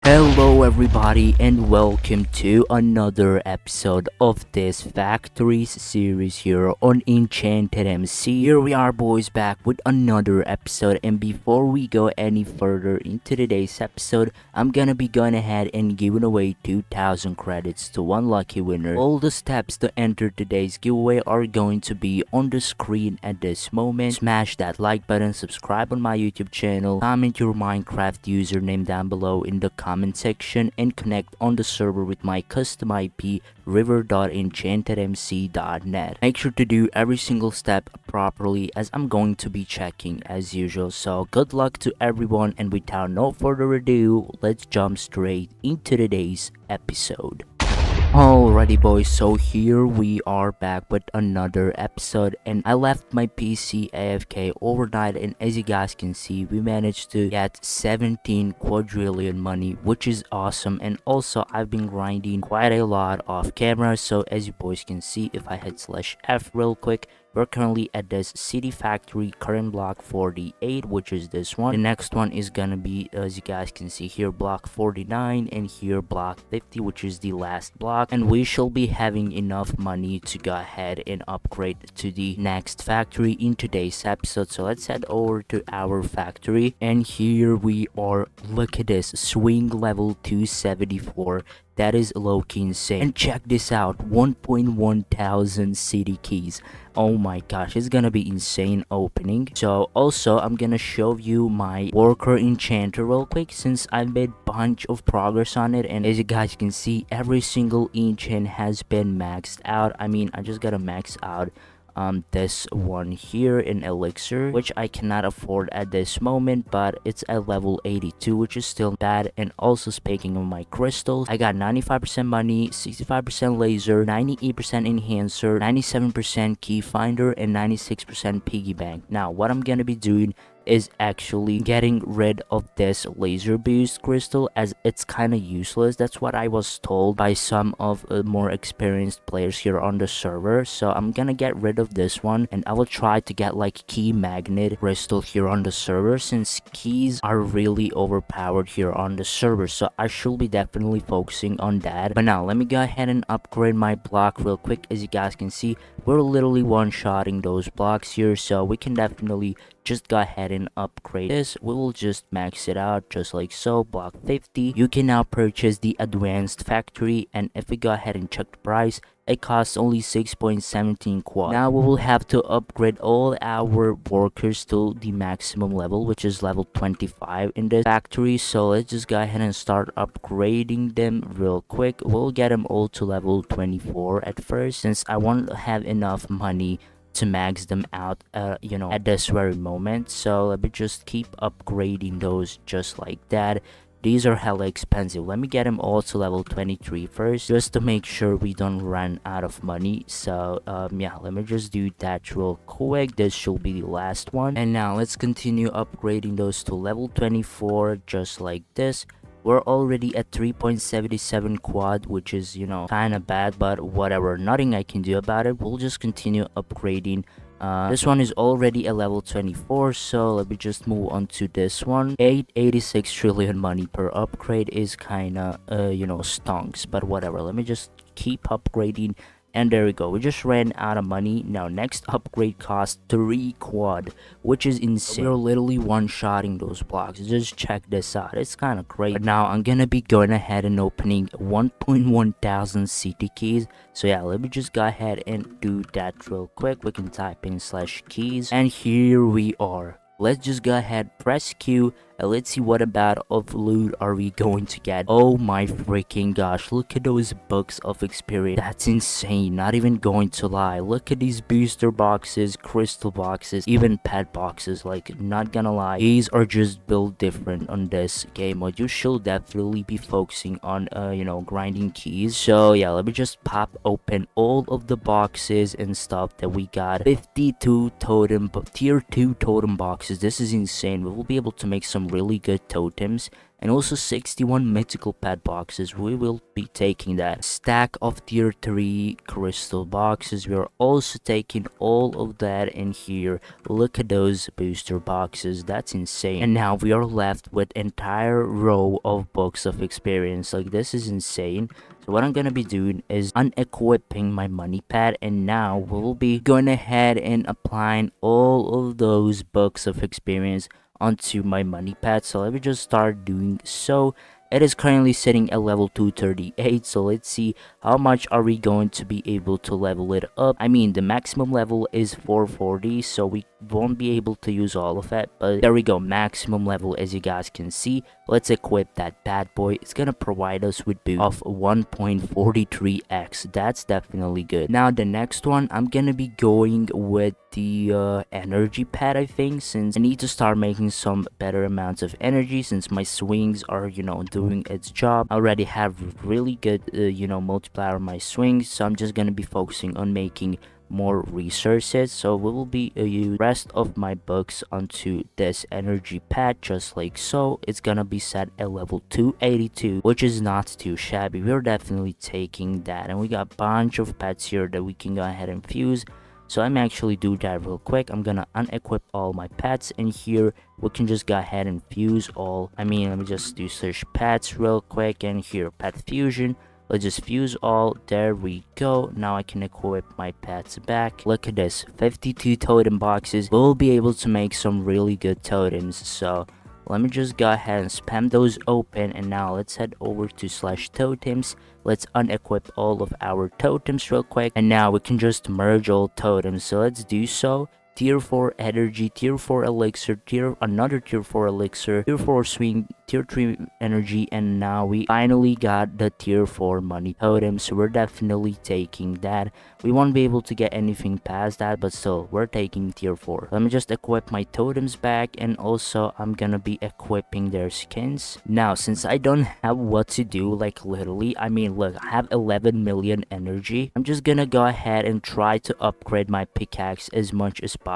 Hello everybody and welcome to another episode of this Factories series here on EnchantedMC. Here we are boys, back with another episode, and before we go any further into today's episode, I'm gonna be going ahead and giving away 2,000 credits to one lucky winner. All the steps to enter today's giveaway are going to be on the screen at this moment. Smash that like button, subscribe on my YouTube channel, comment your Minecraft username down below in the comment section, and connect on the server with my custom IP river.enchantedmc.net. Make sure to do every single step properly, as I'm going to be checking as usual. So good luck to everyone, and without no further ado, let's jump straight into today's episode. Alrighty boys, so here we are back with another episode, and I left my PC AFK overnight, and as you guys can see, we managed to get 17 quadrillion money, which is awesome. And also I've been grinding quite a lot off camera, so as you boys can see, if I hit /F real quick, we're currently at this city factory, current block 48, which is this one. The next one is gonna be, as you guys can see here, block 49, and here block 50, which is the last block. And we shall be having enough money to go ahead and upgrade to the next factory in today's episode. So let's head over to our factory, and here we are. Look at this, swing level 274. That is low-key insane. And check this out, 1.1 thousand city keys. Oh my gosh, it's gonna be insane opening. So also I'm gonna show you my worker enchanter real quick, since I've made bunch of progress on it. And as you guys can see, every single enchant has been maxed out. I mean, I just gotta max out this one here in elixir, which I cannot afford at this moment, but it's at level 82, which is still bad. And also speaking of my crystals, I got 95% money, 65% laser, 98% enhancer, 97% key finder, and 96% piggy bank. Now what I'm gonna be doing is actually getting rid of this laser boost crystal, as it's kind of useless. That's what I was told by some of more experienced players here on the server. So I'm gonna get rid of this one, and I will try to get like key magnet crystal here on the server, since keys are really overpowered here on the server. So I should be definitely focusing on that. But now let me go ahead and upgrade my block real quick. As you guys can see, we're literally one-shotting those blocks here, so we can definitely just go ahead and upgrade this. We will just max it out just like so. Block 50, you can now purchase the advanced factory, and if we go ahead and check the price, it costs only 6.17 quad. Now we will have to upgrade all our workers to the maximum level, which is level 25 in this factory. So let's just go ahead and start upgrading them real quick. We'll get them all to level 24 at first, since I won't have enough money to max them out at this very moment. So let me just keep upgrading those just like that. These are hella expensive. Let me get them all to level 23 first, just to make sure we don't run out of money. So yeah, let me just do that real quick. This should be the last one. And now let's continue upgrading those to level 24 just like this. We're already at 3.77 quad, which is, kind of bad, but whatever, nothing I can do about it. We'll just continue upgrading. This one is already a level 24, so let me just move on to this one. 886 trillion money per upgrade is kind of stonks, but whatever. Let me just keep upgrading. And there we go, we just ran out of money. Now next upgrade costs 3 quad, which is insane. We're literally one-shotting those blocks. Just check this out, it's kind of crazy. But now I'm gonna be going ahead and opening 1.1 thousand city keys. So yeah, let me just go ahead and do that real quick. We can type in /keys, and here we are. Let's just go ahead, press Q, and let's see what about of loot are we going to get. Oh my freaking gosh, look at those books of experience. That's insane, not even going to lie. Look at these booster boxes, crystal boxes, even pet boxes. Like, not gonna lie, these are just built different on this game mode. You should definitely be focusing on grinding keys. So yeah, let me just pop open all of the boxes and stuff that we got. 52 totem, tier 2 totem boxes. This is insane. We will be able to make some really good totems, and also 61 mythical pet boxes. We will be taking that. Stack of tier 3 crystal boxes. We are also taking all of that in here. Look at those booster boxes. That's insane. And now we are left with entire row of books of experience. Like, this is insane. So what I'm gonna be doing is unequipping my money pad, and now we'll be going ahead and applying all of those books of experience onto my money pad. So let me just start doing so. It is currently sitting at level 238, so let's see how much are we going to be able to level it up. I mean, the maximum level is 440, so we won't be able to use all of it, but there we go, maximum level. As you guys can see, let's equip that bad boy. It's gonna provide us with boost of 1.43x. That's definitely good. Now the next one, I'm gonna be going with the energy pad, I think, since I need to start making some better amounts of energy, since my swings are, you know, doing its job. I already have really good you know, multiplier on my swings, so I'm just gonna be focusing on making more resources. So we will be use rest of my books onto this energy pad, just like so. It's gonna be set at level 282, which is not too shabby. We're definitely taking that, and we got a bunch of pets here that we can go ahead and fuse. So I'm actually do that real quick. I'm gonna unequip all my pets, and here we can just go ahead and fuse all. I mean, let me just do search pets real quick, and here pet fusion. Let's just fuse all. There we go. Now I can equip my pets back. Look at this, 52 totem boxes. We'll be able to make some really good totems. So let me just go ahead and spam those open, and now let's head over to /totems. Let's unequip all of our totems real quick, and now we can just merge all totems. So let's do so. Tier 4 energy, tier 4 elixir, another tier 4 elixir, tier 4 swing, tier 3 energy, and now we finally got the tier 4 money totem. So we're definitely taking that. We won't be able to get anything past that, but still, we're taking tier 4. Let me just equip my totems back, and also I'm gonna be equipping their skins. Now, since I don't have what to do, like literally, I mean, look, I have 11 million energy. I'm just gonna go ahead and try to upgrade my pickaxe as much as possible.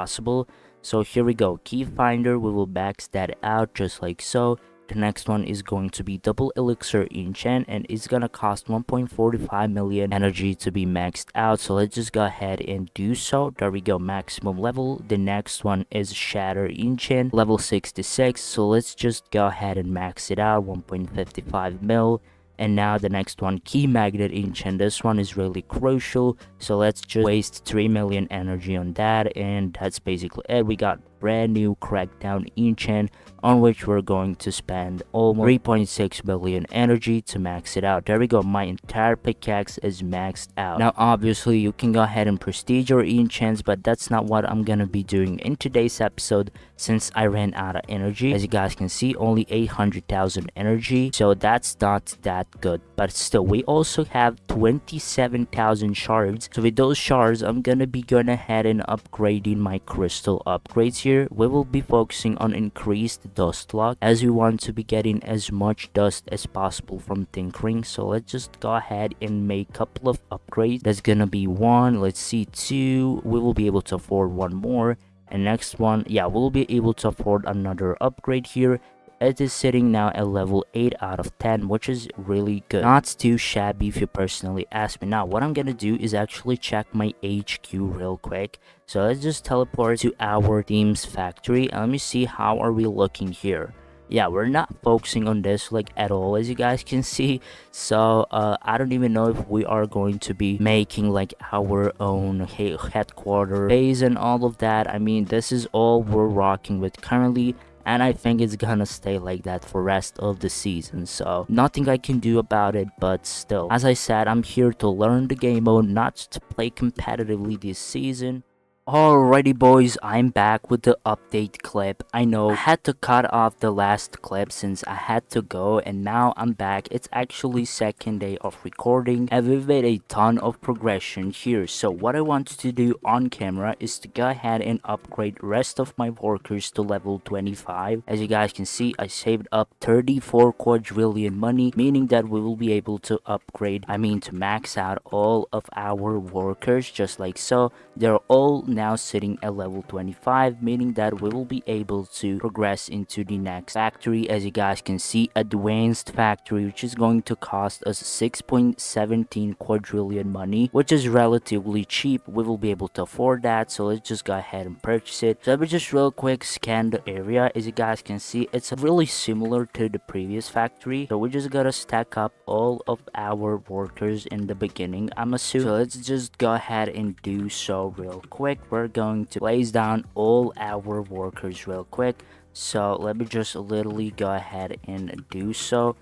So here we go, key finder. We will max that out just like so. The next one is going to be double elixir enchant, and it's gonna cost 1.45 million energy to be maxed out. So let's just go ahead and do so. There we go, maximum level. The next one is shatter enchant, level 66. So let's just go ahead and max it out, 1.55 mil. And now the next one, key magnet enchant. This one is really crucial, so let's just waste 3 million energy on that, and that's basically it. We got brand new crackdown enchant, on which we're going to spend almost 3.6 billion energy to max it out. There we go, my entire pickaxe is maxed out. Now obviously you can go ahead and prestige your enchants, but that's not what I'm gonna be doing in today's episode, since I ran out of energy. As you guys can see, only 800,000 energy, so that's not that good. But still, we also have 27,000 shards. So with those shards, I'm gonna be going ahead and upgrading my crystal upgrades here. We will be focusing on increased dust luck, as we want to be getting as much dust as possible from tinkering. So let's just go ahead and make a couple of upgrades. That's gonna be one, let's see, two. We will be able to afford one more, and next one, yeah, we'll be able to afford another upgrade here. It is sitting now at level 8 out of 10, which is really good. Not too shabby if you personally ask me. Now, what I'm gonna do is actually check my HQ real quick. So let's just teleport to our team's factory, and let me see how are we looking here. Yeah, we're not focusing on this like at all, as you guys can see. So I don't even know if we are going to be making like our own headquarter base and all of that. I mean, this is all we're rocking with currently, and I think it's gonna stay like that for rest of the season. So nothing I can do about it, but still, as I said, I'm here to learn the game mode, not to play competitively this season. Alrighty boys, I'm back with the update clip. I know I had to cut off the last clip since I had to go, and now I'm back. It's actually second day of recording, and we've made a ton of progression here. So what I wanted to do on camera is to go ahead and upgrade rest of my workers to level 25. As you guys can see, I saved up 34 quadrillion money, meaning that we will be able to upgrade, to max out all of our workers just like so. They're all now sitting at level 25, meaning that we will be able to progress into the next factory. As you guys can see, advanced factory, which is going to cost us 6.17 quadrillion money, which is relatively cheap. We will be able to afford that, so let's just go ahead and purchase it. So let me just real quick scan the area. As you guys can see, it's really similar to the previous factory, so we just gotta stack up all of our workers in the beginning, I'm assuming. So let's just go ahead and do so real quick. We're going to place down all our workers real quick. So let me just literally go ahead and do so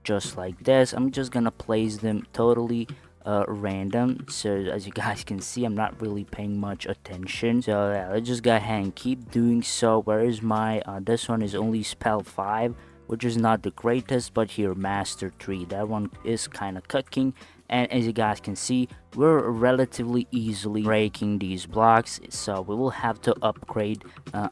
just like this. I'm just gonna place them totally random, so as you guys can see, I'm not really paying much attention. So yeah, let's just go ahead and keep doing so. Where is my this one is only spell 5, which is not the greatest, but here master 3, that one is kind of cooking. And as you guys can see, we're relatively easily breaking these blocks, so we will have to upgrade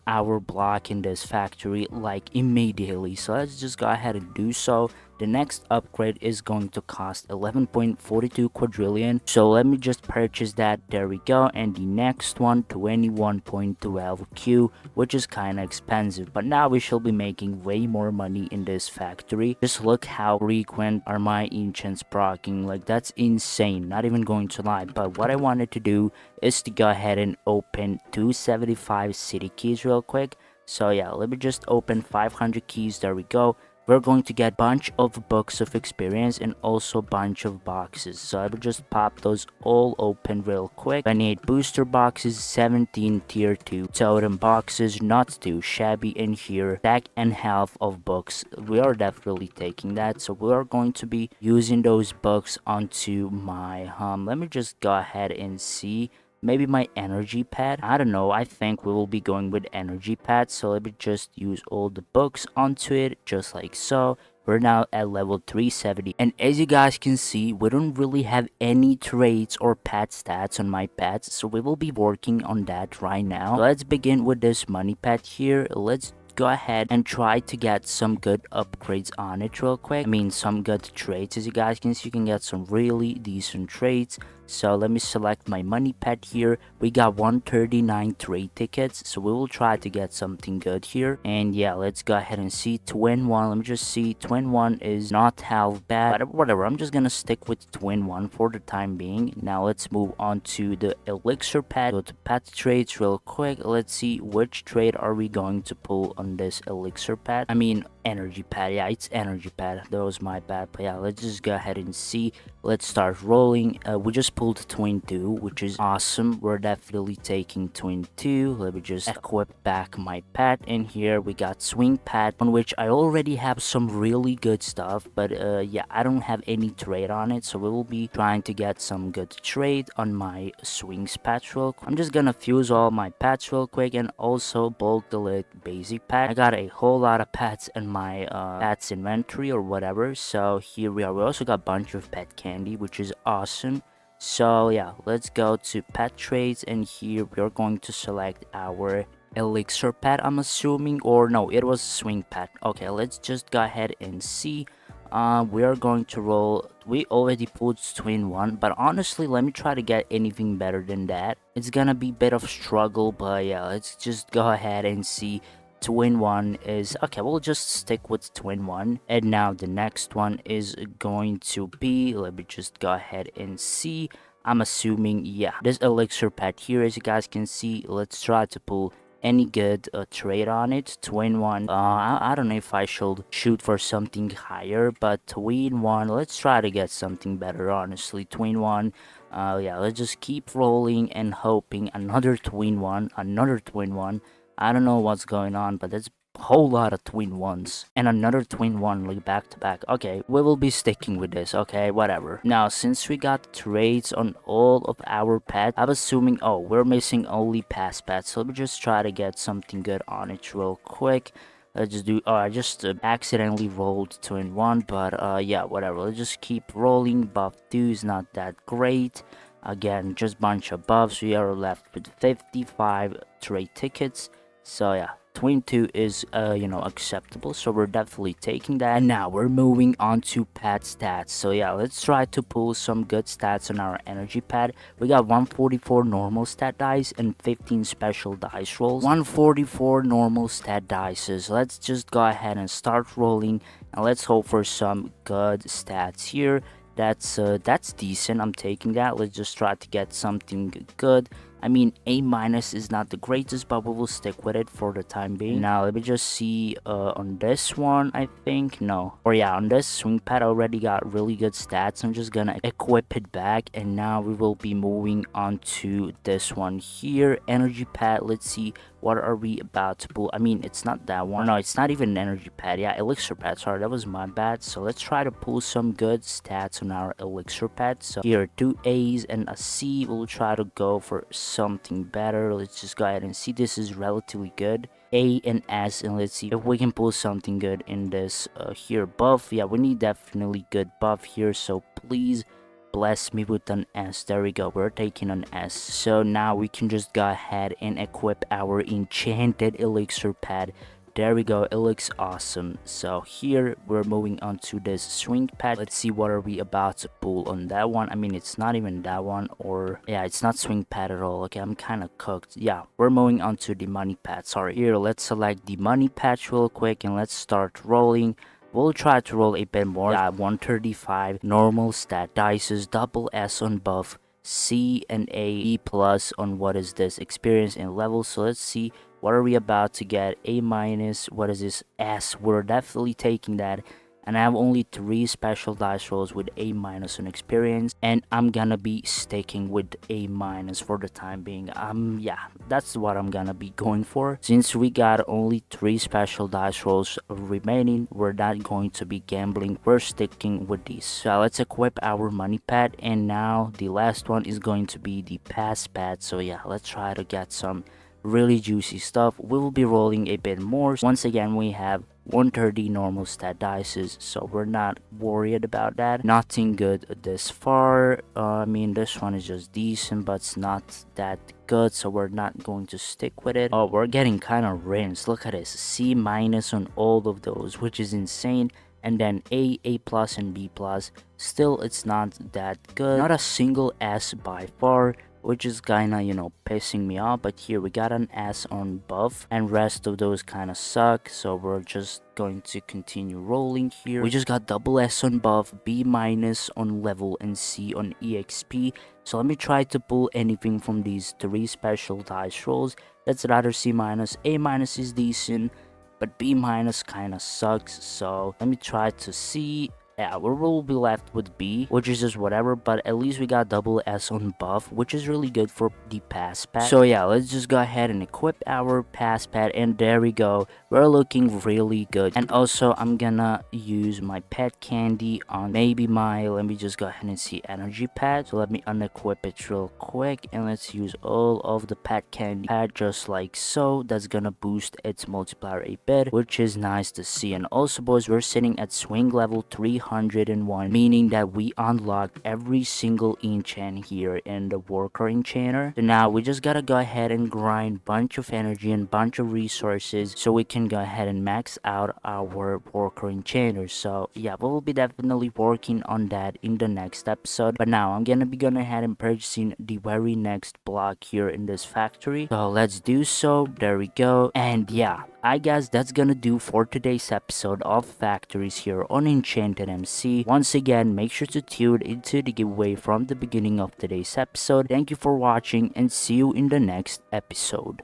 our block in this factory like immediately. So let's just go ahead and do so. The next upgrade is going to cost 11.42 quadrillion, so let me just purchase that. There we go. And the next one, 21.12q, which is kind of expensive, but now we shall be making way more money in this factory. Just look how frequent are my enchants proccing, like that's insane, not even going to lie. But what I wanted to do is to go ahead and open 275 city keys real quick. So yeah, let me just open 500 keys. There we go. We're going to get bunch of books of experience and also bunch of boxes. So I will just pop those all open real quick. 28 booster boxes, 17 tier 2 totem boxes, not too shabby in here. Stack and half of books. We are definitely taking that. So we are going to be using those books onto my let me just go ahead and see. Maybe my energy pad, I don't know. I think we will be going with energy pad, so let me just use all the books onto it just like so. We're now at level 370, and as you guys can see, we don't really have any traits or pet stats on my pets, so we will be working on that right now. So let's begin with this money pet here. Let's go ahead and try to get some good upgrades on it real quick. I mean, some good traits. As you guys can see, you can get some really decent traits. So let me select my money pet here. We got 139 trade tickets, so we will try to get something good here. And yeah, let's go ahead and see twin 1. Let me just see. Twin 1 is not half bad, but whatever, I'm just gonna stick with twin 1 for the time being. Now let's move on to the elixir pet. Go to pet traits real quick. Let's see which trade are we going to pull on this elixir pet. I mean energy pad. Yeah, it's energy pad. That was my bad. But yeah, let's just go ahead and see. Let's start rolling. We just pulled twin 2, which is awesome. We're definitely taking twin 2. Let me just equip back my pet. In here we got swing pad, on which I already have some really good stuff, but yeah, I don't have any trade on it, so we will be trying to get some good trade on my swings patch real quick. I'm just gonna fuse all my pets real quick and also bulk delete basic pet. I got a whole lot of pets in my pets inventory or whatever, so here we are. We also got a bunch of pet candy, which is awesome. So yeah, let's go to pet trades, and here we're going to select our elixir pet, I'm assuming, or no, it was swing pet. Okay, let's just go ahead and see. We are going to roll. We already pulled twin 1, but honestly, let me try to get anything better than that. It's gonna be a bit of struggle, but yeah, let's just go ahead and see. Twin 1 is okay. We'll just stick with twin 1, and now the next one is going to be, let me just go ahead and see. I'm assuming, yeah, this elixir pet here, as you guys can see. Let's try to pull any good trade on it. Twin 1, I don't know if I should shoot for something higher, but twin 1, let's try to get something better, honestly. Twin 1, yeah, let's just keep rolling and hoping. Another twin 1, another twin 1. I don't know what's going on, but there's a whole lot of twin 1s. And another twin 1, like back to back. Okay, we will be sticking with this, okay, whatever. Now, since we got trades on all of our pets, I'm assuming, oh, we're missing only past pets. So let me just try to get something good on it real quick. Let's just do, oh, I just accidentally rolled twin 1, but yeah, whatever. Let's just keep rolling. Buff 2 is not that great. Again, just bunch of buffs. We are left with 55 trade tickets. So yeah, 22 is acceptable, so we're definitely taking that. And now we're moving on to pad stats. So yeah, let's try to pull some good stats on our energy pad. We got 144 normal stat dice and 15 special dice rolls. 144 normal stat dice. Let's just go ahead and start rolling, and let's hope for some good stats here. That's decent. I'm taking that. Let's just try to get something good. I mean, A minus is not the greatest, but we will stick with it for the time being. Now let me just see on this one. I think no, or yeah, on this swing pad I already got really good stats. I'm just gonna equip it back, and now we will be moving on to this one here, energy pad. Let's see, what are we about to pull? I mean, it's not that one. No, it's not even an energy pad. Yeah, elixir pad. Sorry, that was my bad. So let's try to pull some good stats on our elixir pad. So here, 2 A's and a C. We'll try to go for something better. Let's just go ahead and see. This is relatively good. A and S, and let's see if we can pull something good in this here buff. Yeah, we need definitely good buff here. So please bless me with an S. There we go, we're taking an S. So now we can just go ahead and equip our enchanted elixir pad. There we go, it looks awesome. So here we're moving on to this swing pad. Let's see what are we about to pull on that one. I mean, it's not even that one, or yeah, it's not swing pad at all. Okay, I'm kind of cooked. Yeah, we're moving on to the money pad. Sorry. Here, let's select the money patch real quick and let's start rolling. We'll try to roll a bit more. Yeah, 135 normal stat dices, double S on buff, C and A, B plus on what is this, experience and level. So let's see, what are we about to get? A minus, what is this, S. We're definitely taking that. And I have only 3 special dice rolls with A minus on experience, and I'm gonna be sticking with A minus for the time being. Yeah, that's what I'm gonna be going for. Since we got only 3 special dice rolls remaining, we're not going to be gambling. We're sticking with these. So let's equip our money pad, and now the last one is going to be the pass pad. So yeah, let's try to get some really juicy stuff. We will be rolling a bit more. Once again, we have 130 normal stat dices, so we're not worried about that. Nothing good this far. I mean, this one is just decent, but it's not that good, so we're not going to stick with it. Oh, we're getting kind of rinsed. Look at this, C minus on all of those, which is insane. And then A plus and B plus. Still, it's not that good. Not a single S by far, which is kinda, pissing me off. But here we got an S on buff, and rest of those kinda suck, so we're just going to continue rolling here. We just got double S on buff, B minus on level, and C on EXP. So let me try to pull anything from these 3 special dice rolls. That's rather C minus. A minus is decent, but B minus kinda sucks. So let me try to see. Yeah, we will be left with B, which is just whatever, but at least we got double S on buff, which is really good for the pass pad. So yeah, let's just go ahead and equip our pass pad, and there we go. We're looking really good. And also, I'm gonna use my pet candy on maybe my, let me just go ahead and see, energy pad. So let me unequip it real quick, and let's use all of the pet candy pad just like so. That's gonna boost its multiplier a bit, which is nice to see. And also, boys, we're sitting at swing level 301, meaning that we unlocked every single enchant here in the worker enchanter. So now we just gotta go ahead and grind bunch of energy and bunch of resources so we can go ahead and max out our worker enchanters. So yeah, we'll be definitely working on that in the next episode. But now I'm gonna be going ahead and purchasing the very next block here in this factory. So let's do so. There we go. And yeah, I guess that's gonna do for today's episode of factories here on EnchantedMC. Once again, make sure to tune into the giveaway from the beginning of today's episode. Thank you for watching, and see you in the next episode.